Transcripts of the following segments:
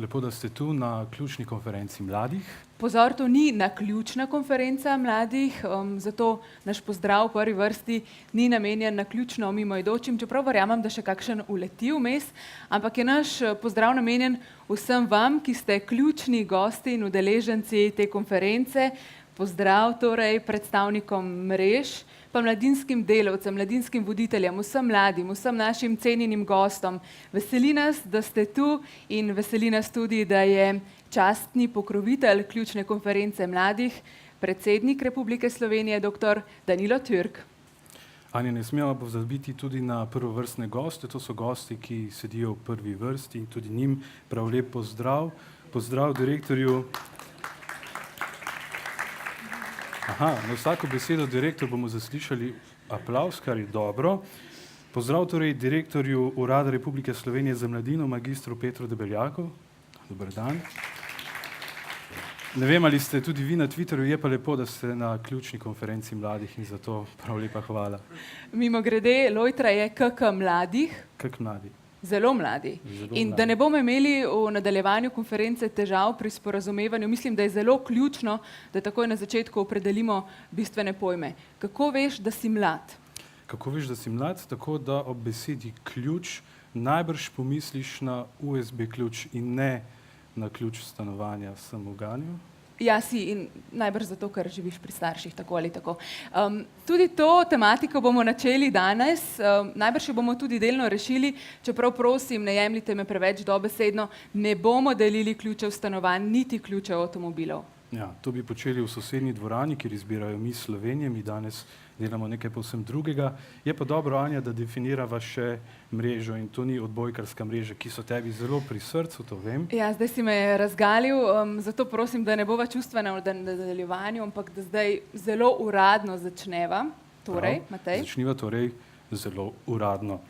Lepo, da ste tu na ključni konferenci mladih. Pozor, to ni naključna konferenca mladih, zato naš pozdrav v prvi vrsti ni namenjen naključno mimoidočim, čeprav verjamem, da še kakšen uleti vmes, ampak je naš pozdrav namenjen vsem vam, ki ste ključni gosti in udeleženci te konference. Pozdrav torej predstavnikom mrež, pa mladinskim delavcem, mladinskim voditeljem, vsem mladim, vsem našim cenjenim gostom. Veseli nas, da ste tu in veseli nas tudi, da je častni pokrovitelj ključne konference mladih, predsednik Republike Slovenije, dr. Danilo Türk. Anja, ne smemo pozabiti tudi na prvovrstne goste, to so gosti, ki sedijo v prvi vrsti in tudi njim prav lep pozdrav. Pozdrav direktorju. Na vsako besedo direktor bomo zaslišali aplavz, kar je dobro. Pozdrav torej direktorju Urada Republike Slovenije za mladino, magistru Petru Debeljaku. Dober dan. Ne vem, ali ste tudi vi na Twitterju, je pa lepo, da ste na ključni konferenci mladih in zato prav lepa hvala. Mimogrede, Lojtra je KK mladih. KK mladi. Zelo mladi. In da ne bomo imeli v nadaljevanju konference težav pri sporazumevanju, mislim, da je zelo ključno, da takoj na začetku opredelimo bistvene pojme. Kako veš, da si mlad? Kako veš, da si mlad? Tako, da ob besedi ključ najbrž pomisliš na USB ključ in ne na ključ stanovanja samouganju. Ja, si in najbrž zato, ker živiš pri starših, tako ali tako. Tudi to tematiko bomo načeli danes, najbrž jo bomo tudi delno rešili, čeprav prosim, ne jemljite me preveč dobesedno, ne bomo delili ključev stanovanj, niti ključev avtomobilov. Ja, to bi počeli v sosednji dvorani, kjer izbirajo Miss Slovenije, mi danes delamo nekaj povsem drugega. Je pa dobro, Anja, da definirava še mrežo in to ni odbojkarska mreža, ki so tebi zelo pri srcu, to vem. Ja, zdaj si me razgalil, zato prosim, da ne bova čustvena v nadaljevanju, ampak da zdaj zelo uradno začneva. Torej, Matej. Začniva torej zelo uradno.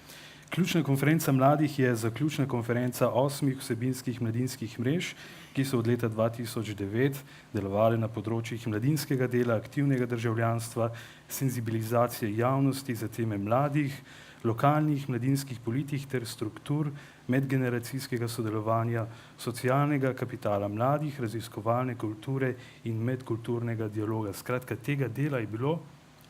Ključna konferenca mladih je zaključna konferenca 8 vsebinskih mladinskih mrež, ki so od leta 2009 delovali na področjih mladinskega dela, aktivnega državljanstva, senzibilizacije javnosti za teme mladih, lokalnih mladinskih politik ter struktur medgeneracijskega sodelovanja, socialnega kapitala mladih, raziskovalne kulture in medkulturnega dialoga. Skratka, tega dela je bilo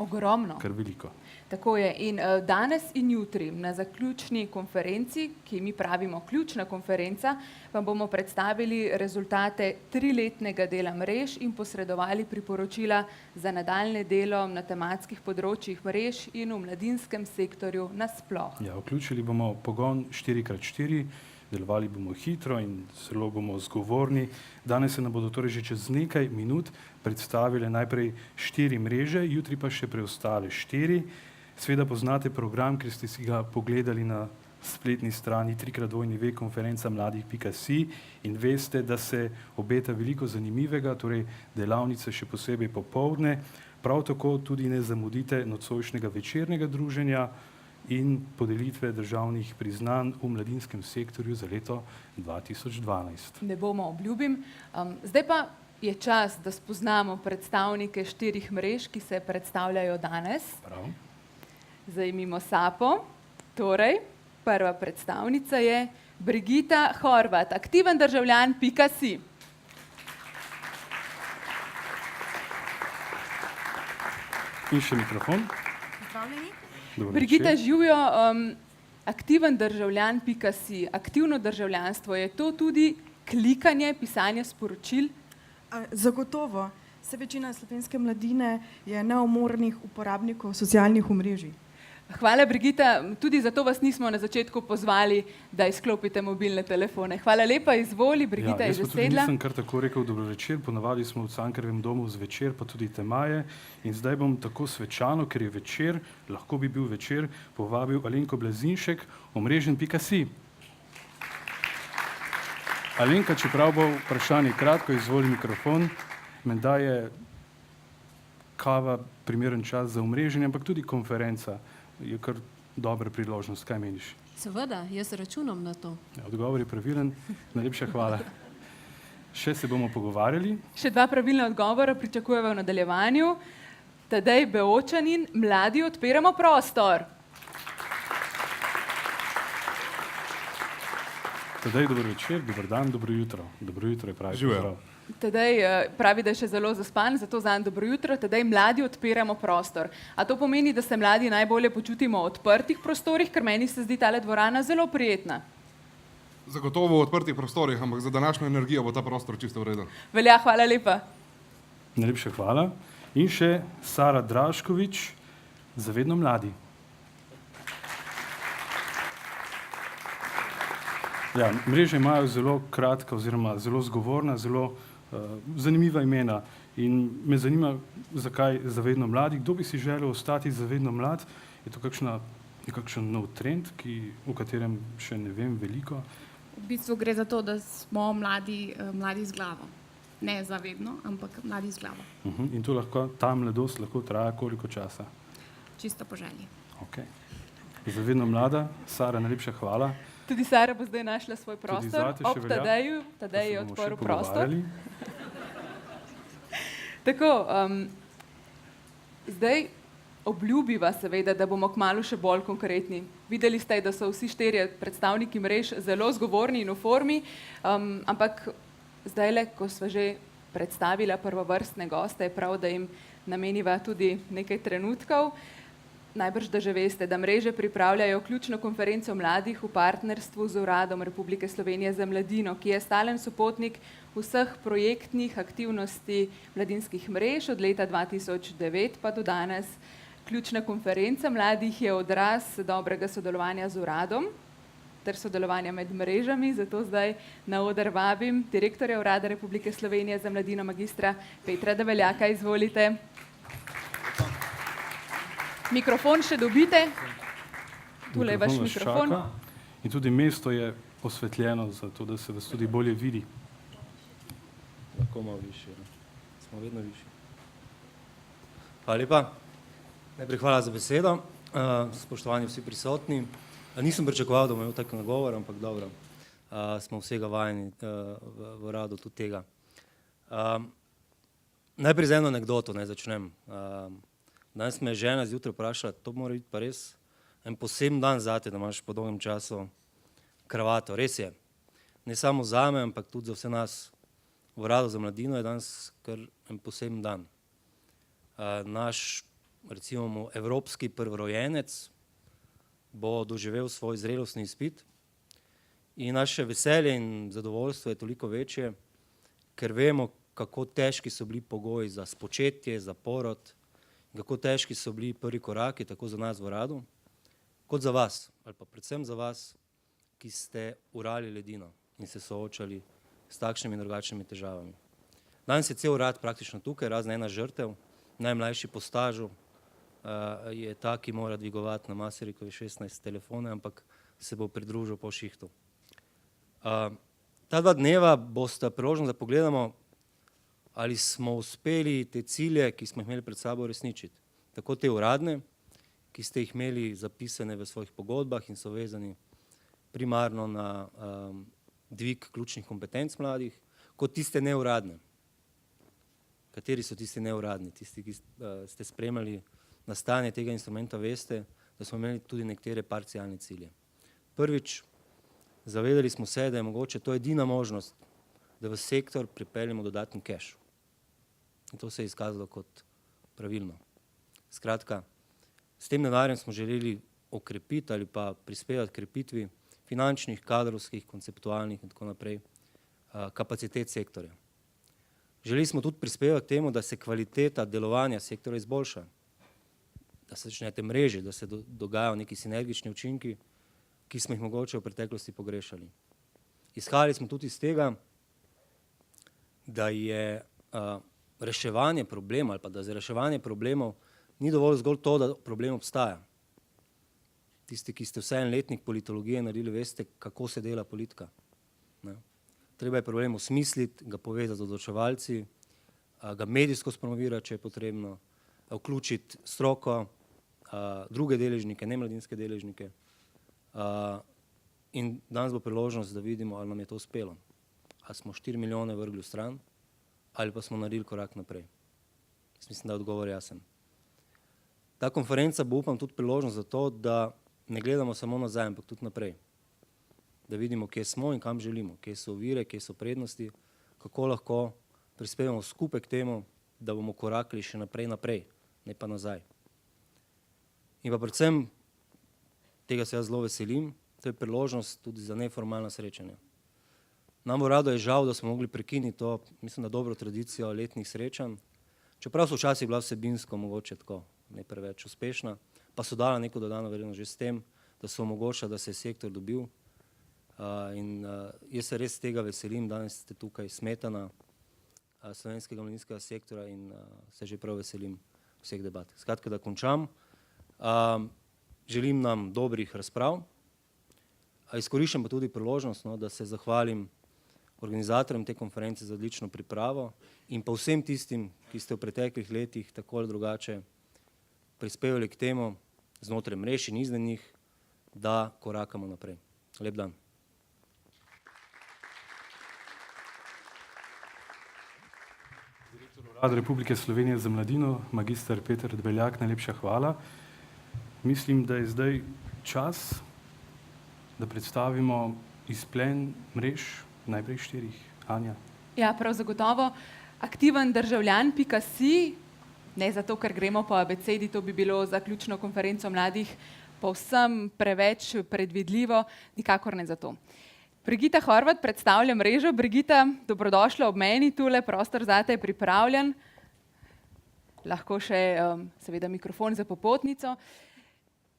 ogromno. Kar veliko. Tako je. In danes in jutri na zaključni konferenci, ki mi pravimo ključna konferenca, vam bomo predstavili rezultate 3-letnega dela mrež in posredovali priporočila za nadaljnje delo na tematskih področjih mrež in v mladinskem sektorju nasploh. Ja, vključili bomo pogon 4x4, delovali bomo hitro in zelo bomo zgovorni. Danes se nam bodo torej že čez nekaj minut predstavile najprej 4 mreže, jutri pa še preostale 4. Seveda poznate program, ker ste si ga pogledali na spletni strani www.konferencamladih.si in veste, da se obeta veliko zanimivega, torej delavnice še posebej popoldne. Prav tako tudi ne zamudite nocojšnjega večernega druženja in podelitve državnih priznanj v mladinskem sektorju za leto 2012. Ne bomo, obljubim. Zdaj pa je čas, da spoznamo predstavnike 4 mrež, ki se predstavljajo danes. Prav. Zajmimo sapo. Torej, prva predstavnica je Brigita Horvat, aktiven državljan.si. In še mikrofon. Pozdravljeni. Brigita, živijo, aktiven državljan.si. Aktivno državljanstvo, je to tudi klikanje, pisanje sporočil? Zagotovo. Vse večina slovenske mladine je neumornih uporabnikov socialnih omrežij. Hvala, Brigita. Tudi zato vas nismo na začetku pozvali, da izklopite mobilne telefone. Hvala lepa, izvoli, Brigita je že sedla. Jaz pa tudi nisem kar tako rekel dobro večer, ponavadi smo v Cankarjevem domu zvečer, pa tudi temaje. In zdaj bom tako svečano, ker je večer, lahko bi bil večer, povabil Alenko Blazinšek, omrežen.si. Alenka, čeprav bo vprašanje kratko, izvoli mikrofon. Menda je kava primeren čas za omreženje, ampak tudi konferenca je kar dobra priložnost. Kaj meniš? Seveda, jaz računam na to. Ja, odgovor je pravilen. Najlepša hvala. Še se bomo pogovarjali. Še 2 pravilna odgovora pričakujemo v nadaljevanju. Tadej Beočanin, mladi odpiramo prostor. Tadej, dober večer, dober dan, dobro jutro. Dobro jutro je pravi Živijo. pozdrav. Tadej pravi, da je še zelo zaspan, zato zanj dobro jutro. Tadej, mladi odpiramo prostor. A to pomeni, da se mladi najbolje počutimo v odprtih prostorih, ker meni se zdi tale dvorana zelo prijetna. Zagotovo v odprtih prostorih, ampak za današnjo energijo bo ta prostor čisto v redu. Velja, hvala lepa. Najlepša hvala. In še Sara Draškovič, Zavedno mladi. Ja, mreže imajo zelo kratka oziroma zelo zgovorna, zelo zanimiva imena in me zanima, zakaj Zavedno mladi. Kdo bi si želel ostati zavedno mlad? Je to nekakšen nov trend, o katerem še ne vem veliko? V bistvu gre za to, da smo mladi z glavo. Ne zavedno, ampak mladi z glavo. In to ta mladost lahko traja koliko časa? Čisto po želji. Okay. Zavedno mlada, Sara, najlepša hvala. Tudi Sara bo zdaj našla svoj prostor. zate še Ob velja, Tadeju, Tadej je da se bomo odprl še prostor. pogovarjali. Tako, zdaj obljubiva seveda, da bomo kmalu še bolj konkretni. Videli ste, da so vsi štirje predstavniki mrež zelo zgovorni in v formi, ampak zdajle, ko sva že predstavila prvovrstne goste, je prav, da jim nameniva tudi nekaj trenutkov. Najbrž, da že veste, da mreže pripravljajo ključno konferenco mladih v partnerstvu z Uradom Republike Slovenije za mladino, ki je stalen sopotnik vseh projektnih aktivnosti mladinskih mrež od leta 2009 pa do danes. Ključna konferenca mladih je odraz dobrega sodelovanja z uradom ter sodelovanja med mrežami, zato zdaj na oder vabim direktorja Urada Republike Slovenije za mladino magistra Petra Debeljaka. Izvolite. Mikrofon še dobite. Tule je vaš vas mikrofon. čaka. In tudi mesto je osvetljeno, zato da se vas tudi bolje vidi. Lahko malo višje, ne? Smo vedno višji. Hvala lepa. Najprej hvala za besedo. Spoštovani vsi prisotni. Nisem pričakoval, da bom imel tak nagovor, ampak dobro. Smo vsega vajeni v uradu tudi tega. Najprej z eno anekdoto naj začnem. Danes me je žena zjutraj vprašala, to mora biti pa res en poseben dan zate, da imaš po dolgem času kravato. Res je. Ne samo zame, ampak tudi za vse nas v Uradu za mladino je danes kar en poseben dan. Naš, recimo, evropski prvorojenec bo doživel svoj zrelostni izpit in naše veselje in zadovoljstvo je toliko večje, ker vemo, kako težki so bili pogoji za spočetje, za porod, kako težki so bili prvi koraki, tako za nas v uradu, kot za vas, ali pa predvsem za vas, ki ste urali ledino in se soočali s takšnimi in drugačnimi težavami. Danes je cel urad praktično tukaj, razen ena žrtev, najmlajši po stažu, je ta, ki mora dvigovati na Masarykovi 16 telefone, ampak se bo pridružil po šihtu. Ta dva dneva bosta priložnost, da pogledamo, ali smo uspeli te cilje, ki smo jih imeli pred sabo, uresničiti. Tako te uradne, ki ste jih imeli zapisane v svojih pogodbah in so vezani primarno na dvig ključnih kompetenc mladih, kot tiste neuradne. Kateri so tisti neuradni? Tisti, ki ste spremljali nastajanje tega instrumenta, veste, da smo imeli tudi nekatere parcialne cilje. Prvič, zavedali smo se, da je mogoče to edina možnost, da v sektor pripeljemo dodatni cash. In to se je izkazalo kot pravilno. Skratka, s tem denarjem smo želeli okrepiti ali pa prispevati krepitvi finančnih, kadrovskih, konceptualnih in tako naprej kapacitet sektorja. Želeli smo tudi prispevati k temu, da se kvaliteta delovanja sektorja izboljša, da se začnejo te mreže, da se dogajajo neki sinergični učinki, ki smo jih mogoče v preteklosti pogrešali. Izhajali smo tudi iz tega, da je reševanje problema ali pa da za reševanje problemov ni dovolj zgolj to, da problem obstaja. Tisti, ki ste vsaj en letnik politologije naredili, veste, kako se dela politika. Treba je problem osmisliti, ga povezati z odločevalci, ga medijsko spromovirati, če je potrebno, vključiti stroko, druge deležnike, nemladinske deležnike. In danes bo priložnost, da vidimo, ali nam je to uspelo. Ali smo 4 milijone vrgli v stran, ali pa smo naredili korak naprej. Mislim, da je odgovor jasen. Ta konferenca bo, upam, tudi priložnost za to, da ne gledamo samo nazaj, ampak tudi naprej. da vidimo, kje smo in kam želimo, kje so ovire, kje so prednosti, kako lahko prispevamo skupaj k temu, da bomo korakali še naprej, ne pa nazaj. In pa predvsem, tega se jaz zelo veselim, to je priložnost tudi za neformalna srečanja. Nam v Uradu je žal, da smo mogli prekiniti to, mislim, da dobro tradicijo letnih srečanj, čeprav so včasih bila vsebinsko mogoče tako ne preveč uspešna, pa so dala neko dodano vrednost že s tem, da so omogočila, da se je sektor dobil. Jaz se res tega veselim, danes ste tukaj Smetana slovenskega mladinskega sektora in se že prav veselim vseh debat. Skratka, da končam. Želim nam dobrih razprav, izkoriščam pa tudi priložnost, da se zahvalim organizatorjem te konference za odlično pripravo in pa vsem tistim, ki ste v preteklih letih tako ali drugače prispevali k temu znotraj mrež in izven njih, da korakamo naprej. Lep dan. Urad Republike Slovenije za mladino, magister Peter Debeljak, najlepša hvala. Mislim, da je zdaj čas, da predstavimo izplen mrež, najprej 4. Anja. Ja, prav zagotovo. aktivendržavljan.si, ne zato, ker gremo po abecedi, to bi bilo za ključno konferenco mladih povsem preveč predvidljivo, nikakor ne zato. Brigita Horvat predstavlja mrežo. Brigita, dobrodošla ob meni, tule prostor zate je pripravljen. Lahko še seveda mikrofon za popotnico.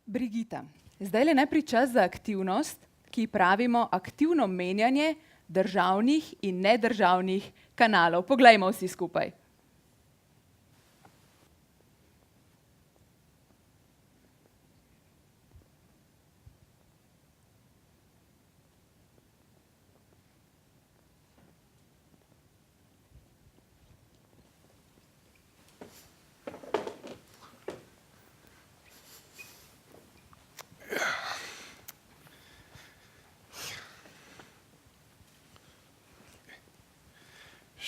Brigita, zdaj le najprej čas za aktivnost, ki pravimo aktivno menjanje državnih in nedržavnih kanalov. Poglejmo vsi skupaj.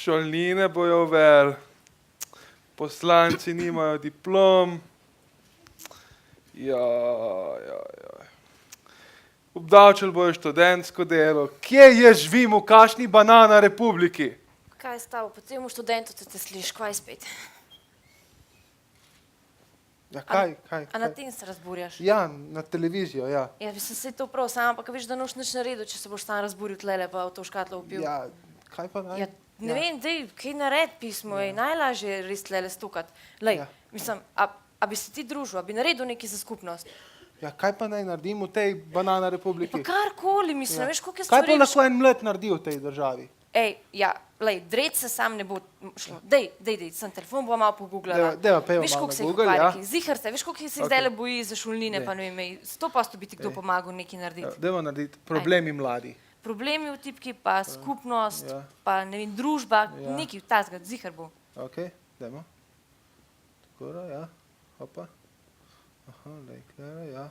Šolnine bojo uvedli, poslanci nimajo diplom. Obdavčili bojo študentsko delo. Kje jaz živim, v kakšni banana republiki? Kaj je stavo, po celemu študentu te sliš, kaj spet? Ja, kaj? A na tem se razburjaš? Ja, na televizijo, ja. Ja, bi se to prav, sam, ampak veš, da noš nič naredil, če se boš sam razburil tlele, pa v to škatlo upil. Ja, kaj pa naj? Ja, ne vem, dej, kaj nared pismo, je najlažje res tlele stukat. Lej, mislim, a bi se ti družil, a bi naredil nekaj za skupnost? Ja, kaj pa naj naredim v tej banana republiki? Pa karkoli, mislim, veš, koliko je Kaj stvari... pa lahko en mlad naredi v tej državi? Ej, ja, lej, dred se sam ne bo šlo. Dej, sem telefon bo malo pogooglala. Deva pejmo Veš, malo koliko na se jih Google, ja. ukvarja, zihar se, veš, koliko se jih zdaj boji za šolnine, pa ne vem, 100% bi ti kdo pomagal nekaj narediti. Deva narediti problemi mladi. Problemi v tipki, pa skupnost, pa ne vem, družba, nekaj tazga, zihar bo. Ok, dajmo. Takora, ja, hopa. Aha, lejklera, ja.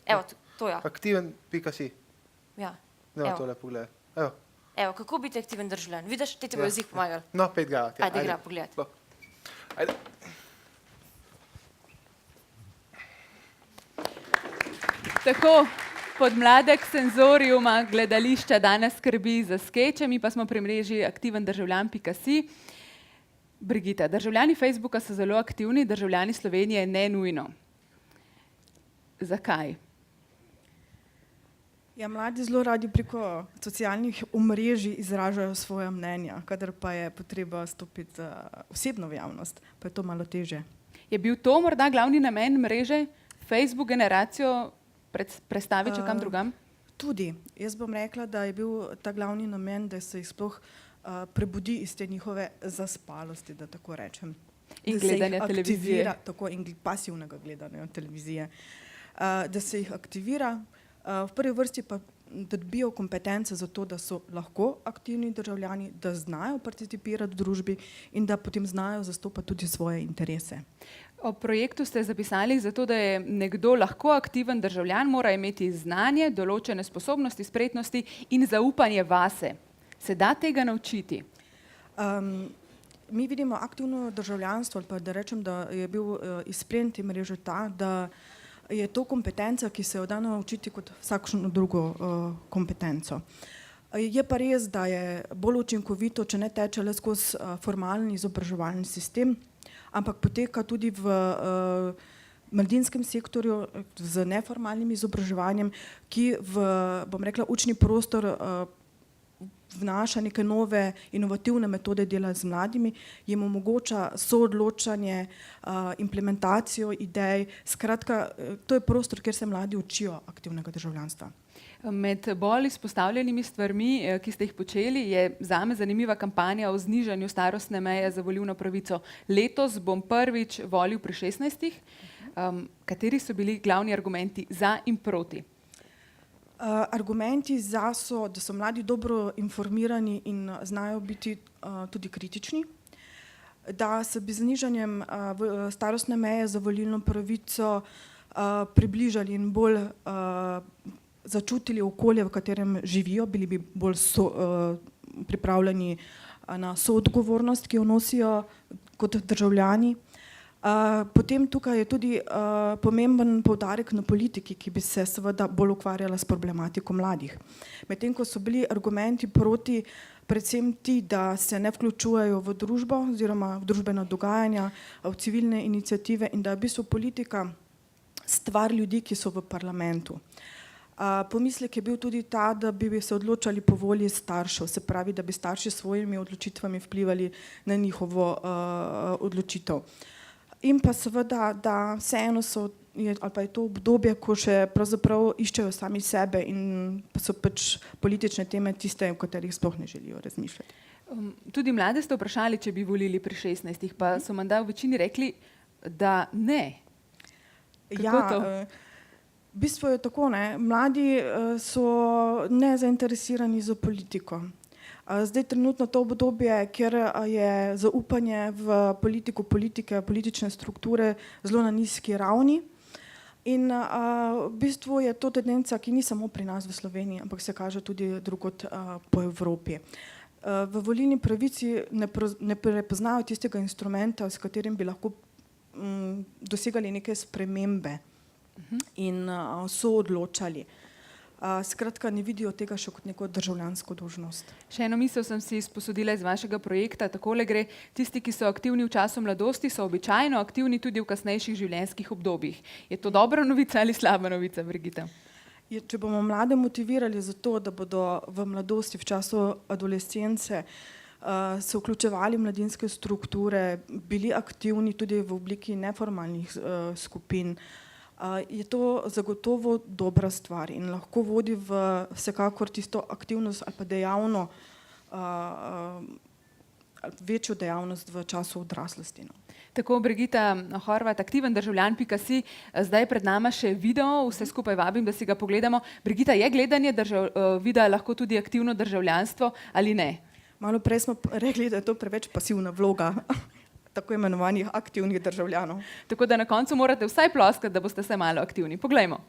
Evo, to ja. Aktiven.si. Ja, Dajmo evo. tole pogledati. Evo. Evo, kako biti aktiven državljan? Vidiš, te bojo zih pomagali. No, 5 ga. Ajde, igra, pogledati. Ajde. Tako, podmladek Senzoriuma gledališča danes skrbi za skeče, mi pa smo pri mreži aktivendržavljan.si. Brigita, državljani Facebooka so zelo aktivni, državljani Slovenije ne nujno. Zakaj? Ja, mladi zelo radi preko socialnih omrežij izražajo svoja mnenja, kadar pa je potreba stopiti osebno v javnost, pa je to malo teže. Je bil to morda glavni namen mreže, Facebook generacijo prestaviti kam drugam? Tudi. Jaz bom rekla, da je bil ta glavni namen, da se jih sploh prebudi iz te njihove zaspalosti, da tako rečem. In gledanja televizije. Tako, in pasivnega gledanja televizije. Da se jih aktivira, v prvi vrsti pa da dobijo kompetence za to, da so lahko aktivni državljani, da znajo participirati v družbi in da potem znajo zastopati tudi svoje interese. O projektu ste zapisali, zato da je nekdo lahko aktiven državljan, mora imeti znanje, določene sposobnosti, spretnosti in zaupanje vase. Se da tega naučiti? Mi vidimo aktivno državljanstvo, ali pa da rečem, da je bil izplen te mreže ta, da je to kompetenca, ki se jo da naučiti kot vsakšno drugo kompetenco. Je pa res, da je bolj učinkovito, če ne teče le skozi formalni izobraževalni sistem, ampak poteka tudi v mladinskem sektorju z neformalnim izobraževanjem, ki v, bom rekla, učni prostor vnaša neke nove inovativne metode dela z mladimi, jim omogoča soodločanje, implementacijo idej. Skratka, to je prostor, kjer se mladi učijo aktivnega državljanstva. Med bolj izpostavljenimi stvarmi, ki ste jih počeli, je zame zanimiva kampanja o znižanju starostne meje za volilno pravico. Letos bom prvič volil pri 16. Kateri so bili glavni argumenti za in proti? Argumenti za so, da so mladi dobro informirani in znajo biti tudi kritični, da se bi znižanjem starostne meje za volilno pravico približali in bolj začutili okolje, v katerem živijo, bili bi bolj pripravljeni na soodgovornost, ki jo nosijo kot državljani. Potem tukaj je tudi pomemben poudarek na politiki, ki bi se seveda bolj ukvarjala s problematiko mladih. Medtem ko so bili argumenti proti predvsem ti, da se ne vključujejo v družbo oziroma v družbena dogajanja, v civilne iniciative in da je v bistvu politika stvar ljudi, ki so v parlamentu. Pomislek je bil tudi ta, da bi se odločali po volji staršev, se pravi, da bi starši s svojimi odločitvami vplivali na njihovo odločitev. In pa seveda, da vseeno ali pa je to obdobje, ko še pravzaprav iščejo sami sebe in pa so pač politične teme tiste, o katerih sploh ne želijo razmišljati. Tudi mlade ste vprašali, če bi volili pri 16, pa so menda v večini rekli, da ne. Kako to? V bistvu je tako, ne. Mladi so nezainteresirani za politiko. Zdaj trenutno to obdobje, kjer je zaupanje v politike, politične strukture zelo na nizki ravni in v bistvu je to tendenca, ki ni samo pri nas v Sloveniji, ampak se kaže tudi drugod po Evropi. V volilni pravici ne prepoznajo tistega instrumenta, s katerim bi lahko dosegali neke spremembe in soodločali. Skratka, ne vidijo tega še kot neko državljansko dolžnost. Še eno misel sem si izposodila iz vašega projekta. Takole gre: tisti, ki so aktivni v času mladosti, so običajno aktivni tudi v kasnejših življenjskih obdobjih. Je to dobra novica ali slaba novica, Brigita? Če bomo mlade motivirali za to, da bodo v mladosti, v času adolescence, se vključevali mladinske strukture, bili aktivni tudi v obliki neformalnih skupin, je to zagotovo dobra stvar in lahko vodi v vsekakor tisto aktivnost ali pa dejavno, večjo dejavnost v času odraslosti. Tako, Brigita Horvat, aktivendržavljan.si, zdaj pred nama še video, vse skupaj vabim, da si ga pogledamo. Brigita, je gledanje videa lahko tudi aktivno državljanstvo ali ne? Malo prej smo rekli, da je to preveč pasivna vloga tako imenovanih aktivnih državljanov. Tako da na koncu morate vsaj ploskati, da boste se malo aktivni. Poglejmo.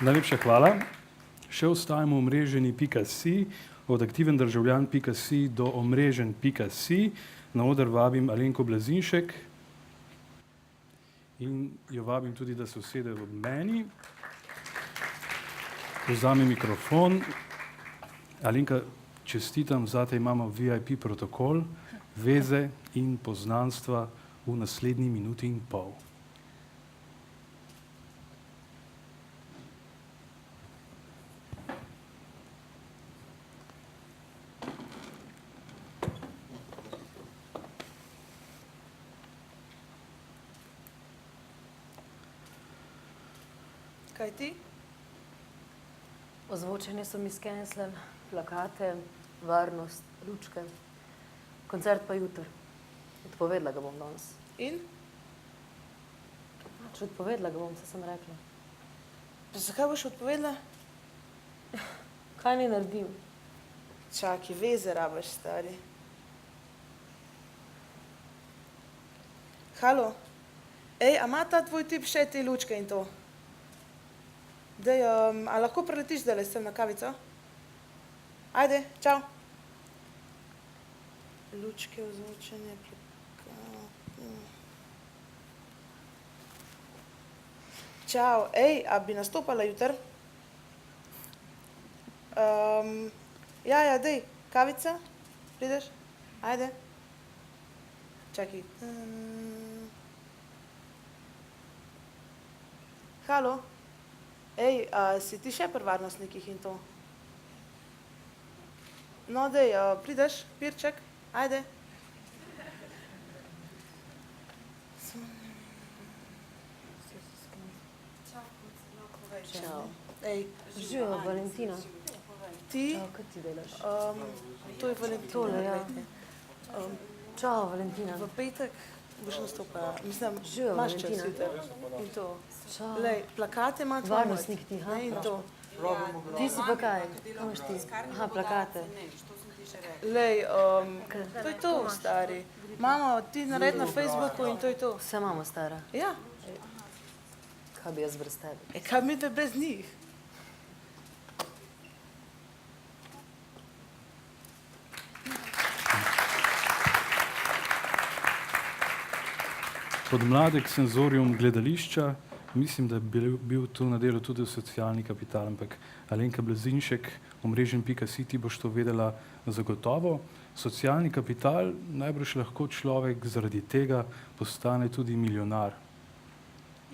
Najlepša hvala. Še ostajamo omreženi.si, od aktivendržavljan.si do omrežen.si. Na oder vabim Alenko Blazinšek in jo vabim tudi, da se usede ob meni. Vzame mikrofon. Alenka, čestitam, zate imamo VIP protokol, veze in poznanstva v naslednji minuti in pol. Kaj ti? Ozvočenje so mi skenslali, plakate, varnost, lučke. Koncert pa jutri. Odpovedala ga bom danes. In? Če odpovedala ga bom, se sem rekla. Pa zakaj boš odpovedala? Kaj ni naredil? Čakaj, veze rabaš, stari. Halo? Ej, a ima ta tvoj tip še te lučke in to? Dej, a lahko preletiš zdaj sem na kavico? Ajde, čau. Lučke, ozvočenje, plakate. Čau, ej, a bi nastopala jutr? Ja, dej, kavica? Prideš? Ajde. Čakaj. Halo? Ej, si ti še pri varnostnikih in to? No, dej, prideš, Pirček? Ajde. Čau. Ej, Živijo, Valentina. ti? Čau, kaj ti delaš? To je Valentina. Tole, ja. Čau, Valentina. V petek boš nastopala. Mislim, Živijo, imaš čas Valentina. jutri. In to. Čau. Lej, plakate ima tvoj Varnostnik ti, ha? Ne, in to. Ti si pa kaj? Kaj imaš ti? Aha, plakate. Lej, to je to, stari. Mama, ti naredi na Facebooku in to je to. Vse imamo, stara. Ja, Kaj bi jaz brez tebe? kaj mi da brez njih? Podmladek senzorium gledališča, mislim, da je bil tu na delu tudi socialni kapital, ampak Alenka Blazinšek, omrežen.si, ti boš to vedela zagotovo. Socialni kapital, najbrž lahko človek zaradi tega postane tudi milijonar.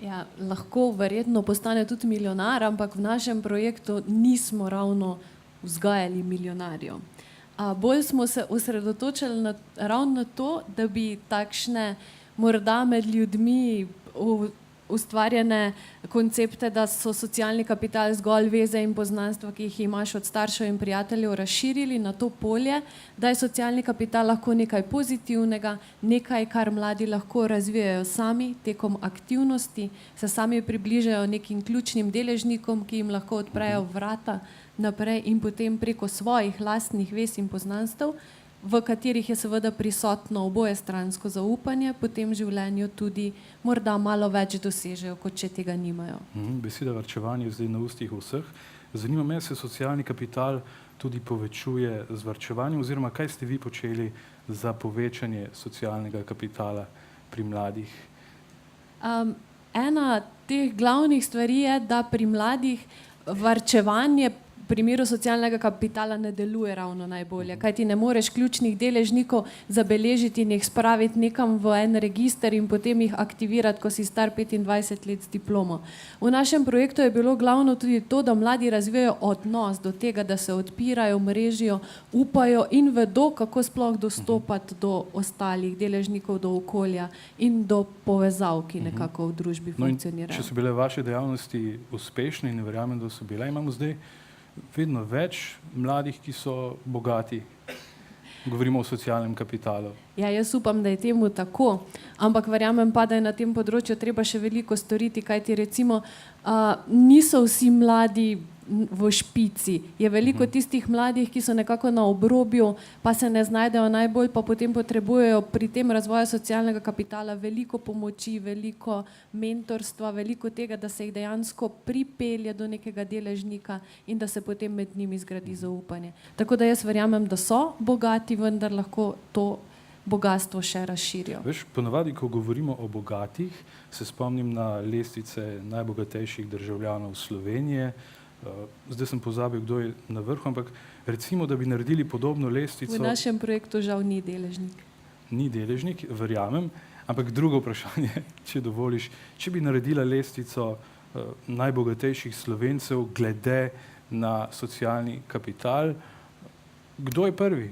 Ja, lahko verjetno postane tudi milijonar, ampak v našem projektu nismo ravno vzgajali milijonarjev. Bolj smo se osredotočili ravno na to, da bi takšne morda med ljudmi ustvarjene koncepte, da so socialni kapital zgolj veze in poznanstva, ki jih imaš od staršev in prijateljev, razširili na to polje, da je socialni kapital lahko nekaj pozitivnega, nekaj, kar mladi lahko razvijajo sami tekom aktivnosti, se sami približajo nekim ključnim deležnikom, ki jim lahko odprejo vrata naprej in potem preko svojih lastnih vez in poznanstev, v katerih je seveda prisotno obojestransko zaupanje, potem v življenju tudi morda malo več dosežejo, kot če tega nimajo. Beseda varčevanje je zdaj na ustih vseh. Zanima me, se socialni kapital tudi povečuje z varčevanjem, oziroma kaj ste vi počeli za povečanje socialnega kapitala pri mladih? Ena teh glavnih stvari je, da pri mladih varčevanje v primeru socialnega kapitala ne deluje ravno najbolje, kajti ne moreš ključnih deležnikov zabeležiti in jih spraviti nekam v en register in potem jih aktivirati, ko si star 25 let s diplomo. V našem projektu je bilo glavno tudi to, da mladi razvijajo odnos do tega, da se odpirajo, mrežijo, upajo in vedo, kako sploh dostopati do ostalih deležnikov, do okolja in do povezav, ki nekako v družbi funkcionirajo. Če so bile vaše dejavnosti uspešne in verjamem, da so bile, imamo zdaj vedno več mladih, ki so bogati. Govorimo o socialnem kapitalu. Ja, jaz upam, da je temu tako, ampak verjamem pa, da je na tem področju treba še veliko storiti, kajti recimo niso vsi mladi v špici. Je veliko tistih mladih, ki so nekako na obrobju, pa se ne znajdejo najbolj, pa potem potrebujejo pri tem razvoju socialnega kapitala veliko pomoči, veliko mentorstva, veliko tega, da se jih dejansko pripelje do nekega deležnika in da se potem med njimi zgradi zaupanje. Tako da jaz verjamem, da so bogati, vendar lahko to bogatstvo še razširijo. Veš, ponavadi, ko govorimo o bogatih, se spomnim na lestvice najbogatejših državljanov Slovenije. Zdaj sem pozabil, kdo je na vrhu, ampak recimo, da bi naredili podobno lestvico. V našem projektu žal ni deležnik. Ni deležnik, verjamem, ampak drugo vprašanje, če dovoliš, če bi naredila lestvico najbogatejših Slovencev glede na socialni kapital, kdo je prvi?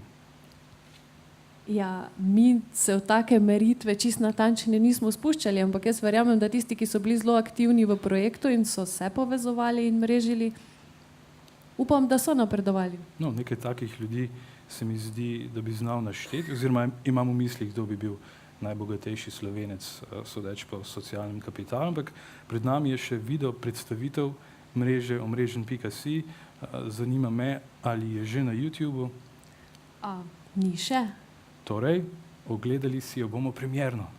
Ja, mi se v take meritve čist natančne nismo spuščali, ampak jaz verjamem, da tisti, ki so bili zelo aktivni v projektu in so se povezovali in mrežili, upam, da so napredovali. No, nekaj takih ljudi se mi zdi, da bi znal našteti, oziroma imam v mislih, kdo bi bil najbogatejši Slovenec, sodeč po socialnem kapitalu, ampak pred nami je še video predstavitev mreže omrežen.si. Zanima me, ali je že na YouTubu. Ni še. Torej, ogledali si jo bomo premierno.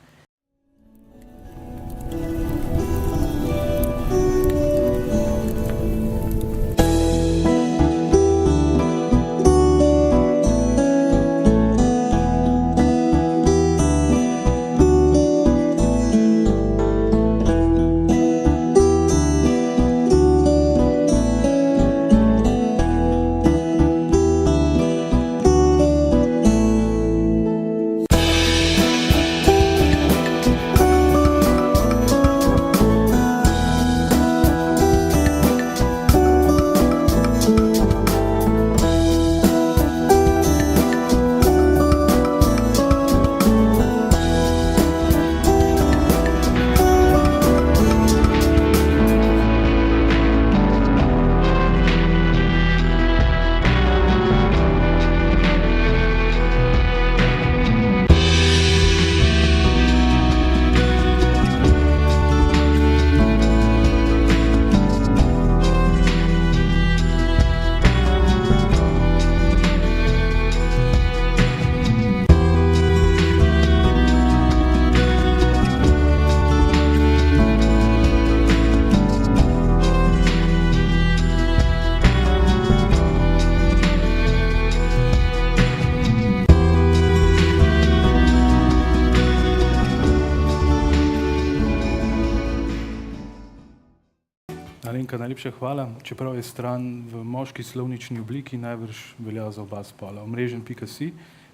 Alenka, najlepša hvala. Čeprav je stran v moški slovnični obliki, najbrž velja za oba spola. Omrežen.si,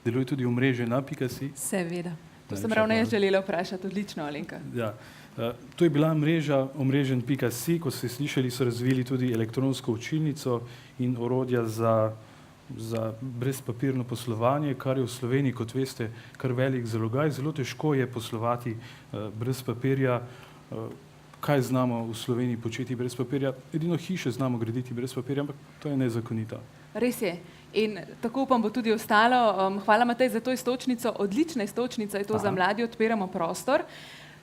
deluje tudi omrežena.si. Seveda. To sem ravno jaz želela vprašati. Odlično, Alenka. Ja. To je bila mreža omrežen.si, ko ste slišali, so razvili tudi elektronsko učilnico in orodja za brezpapirno poslovanje, kar je v Sloveniji, kot veste, kar velik zalogaj. Zelo težko je poslovati brez papirja. Kaj znamo v Sloveniji početi brez papirja? Edino hiše znamo graditi brez papirja, ampak to je nezakonito. Res je. In tako upam bo tudi ostalo. Hvala, Matej, za to iztočnico. Odlična iztočnica je to. Za mladi odpiramo prostor.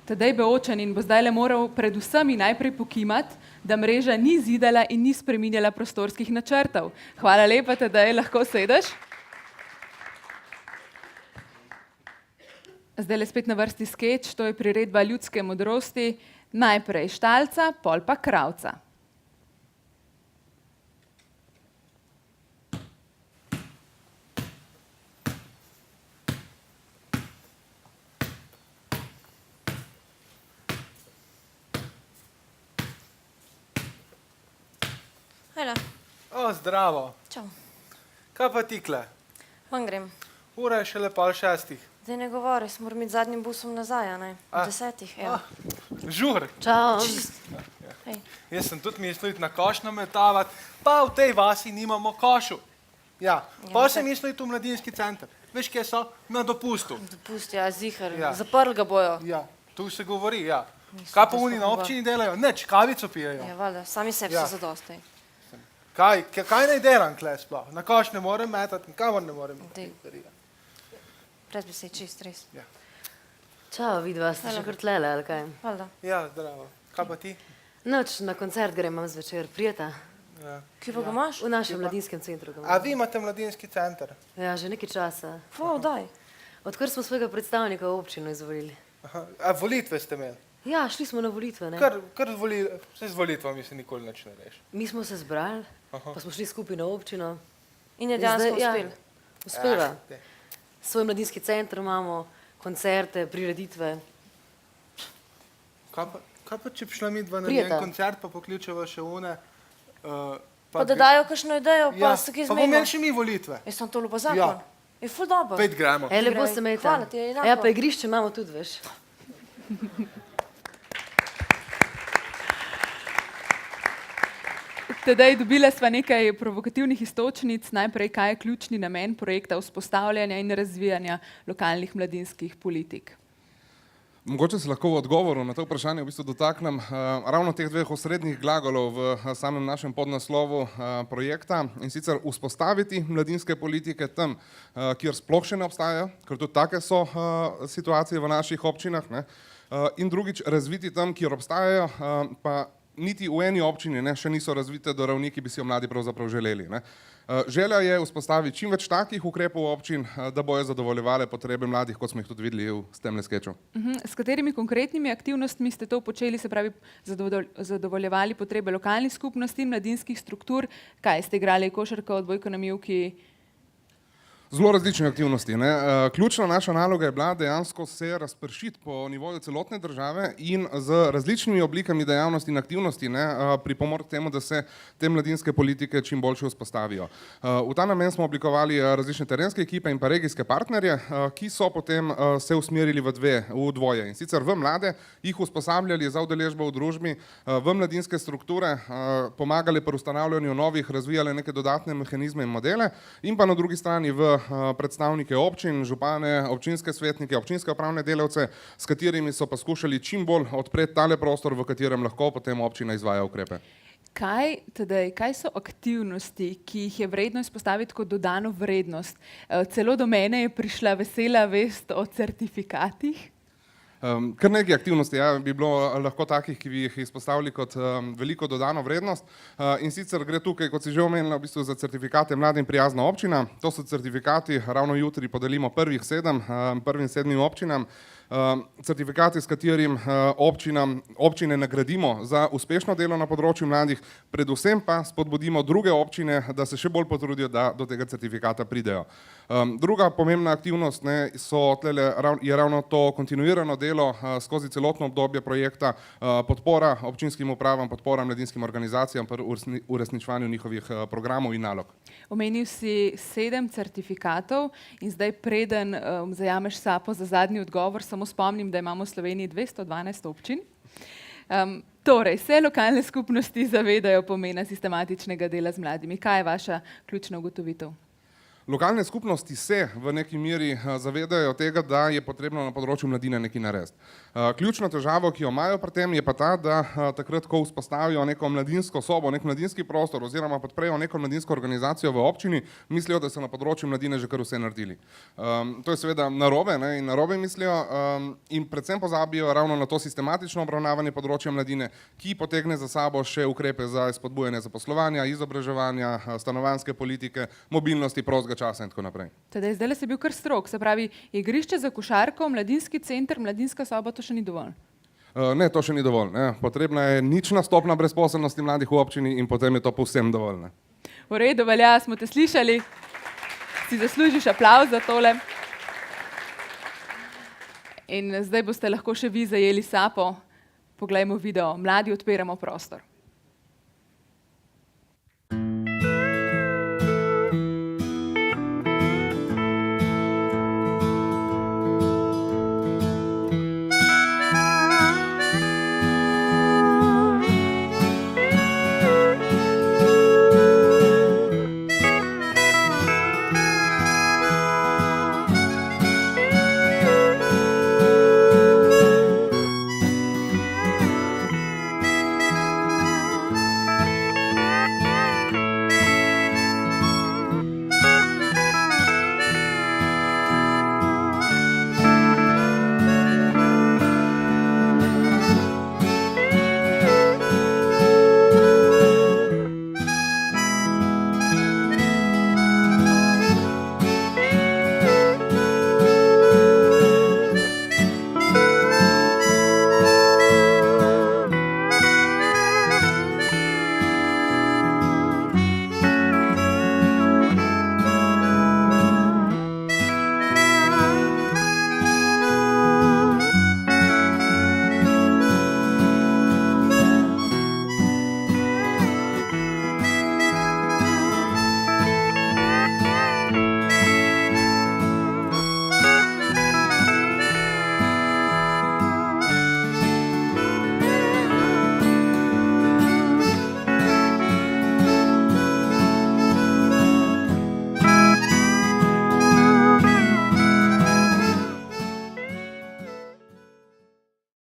Tadej Beočanin bo zdaj le moral predvsem najprej pokimati, da mreža ni zidala in ni spreminjala prostorskih načrtov. Hvala lepa, Tadej, lahko sedeš. Zdaj le spet na vrsti skeč, to je priredba ljudske modrosti. Najprej štalca, pol pa kravca. Hvala. O, zdravo. Čau. Kaj pa tikle? Van grem. Ura je šele 5:30. Zdaj ne govori, smo morali zadnjim busom nazaj, a ne? 10, evo. Žur. Čau. Jaz sem tudi mislil iti na koš nametavati, pa v tej vasi nimamo košu. Ja, pa sem mislil iti v mladinski center. Veš, kje so? Na dopustu. Dopust, ja, zihar. Zaprl ga bojo. Ja, tu se govori, ja. Kaj pa oni na občini delajo? Nič, kavico pijejo. Ja, valjda, sami sebi so zadostaj. Kaj naj delam tle sploh? Na koš ne morem metati, nikamor ne morem. Brez bi se čist, res. Čau, vidva, ste še kar tlele, ali kaj? Valjda. Ja, zdravo. Kaj pa ti? Noč, na koncert grem zvečer, prijeta? Kje pa ga imaš? V našem mladinskem centru. ga A imamo. vi imate mladinski center? Ja, že nekaj časa. Wow, daj. Odkar smo svojega predstavnika v občino izvolili. Aha. A volitve ste imeli? Ja, šli smo na volitve, ne? Vse z volitvami se nikoli nič ne reši. Mi smo se zbrali, pa smo šli skupaj na občino. In je dejansko Ja, uspel. uspela. Ja. Svoj mladinski center imamo, koncerte, prireditve. Kaj pa, če bi šla midva na Prijeta. en koncert, pa pokličeva še une? Pa da dajo kakšno idejo, pa se kje pa bomo zmenijo. imeli še mi volitve. Jaz sem to lupa zakon. Ja. Je ful dobro. Pet gremo. Lepo Graj. se imejte. Hvala ti, enako. Ja, pa igrišče imamo tudi, veš. Tedaj dobila sva nekaj provokativnih iztočnic. Najprej, kaj je ključni namen projekta vzpostavljanja in razvijanja lokalnih mladinskih politik? Mogoče se lahko v odgovoru na to vprašanje v bistvu dotaknem ravno teh dveh osrednjih glagolov v samem našem podnaslovu projekta, in sicer vzpostaviti mladinske politike tam, kjer sploh še ne obstajajo, ker tudi take so situacije v naših občinah, ne? In drugič razviti tam, kjer obstajajo, pa niti v eni občini ne, še niso razvite do ravni, ki bi si jo mladi pravzaprav želeli. Ne. Želja je vzpostaviti čim več takih ukrepov občin, da bojo zadovoljevale potrebe mladih, kot smo jih tudi videli v tem skeču. S katerimi konkretnimi aktivnostmi ste to počeli, se pravi zadovoljevali potrebe lokalnih skupnosti, mladinskih struktur? Kaj ste igrali, košarko, odbojko na mivki? Zelo različne aktivnosti. Ne. Ključna naša naloga je bila dejansko se razpršiti po nivoju celotne države in z različnimi oblikami dejavnosti in aktivnosti pripomor k temu, da se te mladinske politike čim boljše vzpostavijo. V ta namen smo oblikovali različne terenske ekipe in pa regijske partnerje, ki so potem se usmerili v dvoje. In sicer v mlade, jih usposabljali za udeležbo v družbi, v mladinske strukture, pomagali pri ustanavljanju novih, razvijali neke dodatne mehanizme in modele, in pa na drugi strani v predstavnike občin, župane, občinske svetnike, občinske upravne delavce, s katerimi so pa skušali čim bolj odpreti tale prostor, v katerem lahko potem občina izvaja ukrepe. Kaj so aktivnosti, ki jih je vredno izpostaviti kot dodano vrednost? Celo do mene je prišla vesela vest o certifikatih. Kar nekaj aktivnosti bi bilo lahko takih, ki bi jih izpostavili kot veliko dodano vrednost. In sicer gre tukaj, kot si že omenila, v bistvu za certifikate Mlada in prijazna občina. To so certifikati, ravno jutri podelimo prvim 7 občinam. Certifikati, s katerim občine nagradimo za uspešno delo na področju mladih, predvsem pa spodbudimo druge občine, da se še bolj potrudijo, da do tega certifikata pridejo. Druga pomembna aktivnost je ravno to kontinuirano delo skozi celotno obdobje projekta, podpora občinskim upravam, podpora mladinskim organizacijam pri uresničevanju njihovih programov in nalog. Omenil si 7 certifikatov in zdaj preden zajameš sapo za zadnji odgovor, samo spomnim, da imamo v Sloveniji 212 občin. Torej, vse lokalne skupnosti zavedajo pomena sistematičnega dela z mladimi. Kaj je vaša ključna ugotovitev? Lokalne skupnosti se v neki meri zavedajo tega, da je potrebno na področju mladine nekaj narediti. Ključna težava, ki jo imajo pri tem, je pa ta, da takrat, ko vzpostavijo neko mladinsko sobo, nek mladinski prostor oziroma podprejo neko mladinsko organizacijo v občini, mislijo, da so na področju mladine že kar vse naredili. To je seveda narobe, ne, in narobe mislijo in predvsem pozabijo ravno na to sistematično obravnavanje področja mladine, ki potegne za sabo še ukrepe za spodbujanje zaposlovanja, izobraževanja, stanovanjske politike, mobilnosti, prostega časa in tako naprej. Zdaj si bil kar strog, se pravi igrišče za košarko, mladinski center, mladinska soba, to še ni dovolj? Ne, to še ni dovolj. Ne. Potrebna je nična stopnja brezposelnosti mladih v občini in potem je to povsem dovolj. Ne. V redu, velja, smo te slišali. Si zaslužiš aplavz za tole. In zdaj boste lahko še vi zajeli sapo. Poglejmo video. Mladi odpiramo prostor.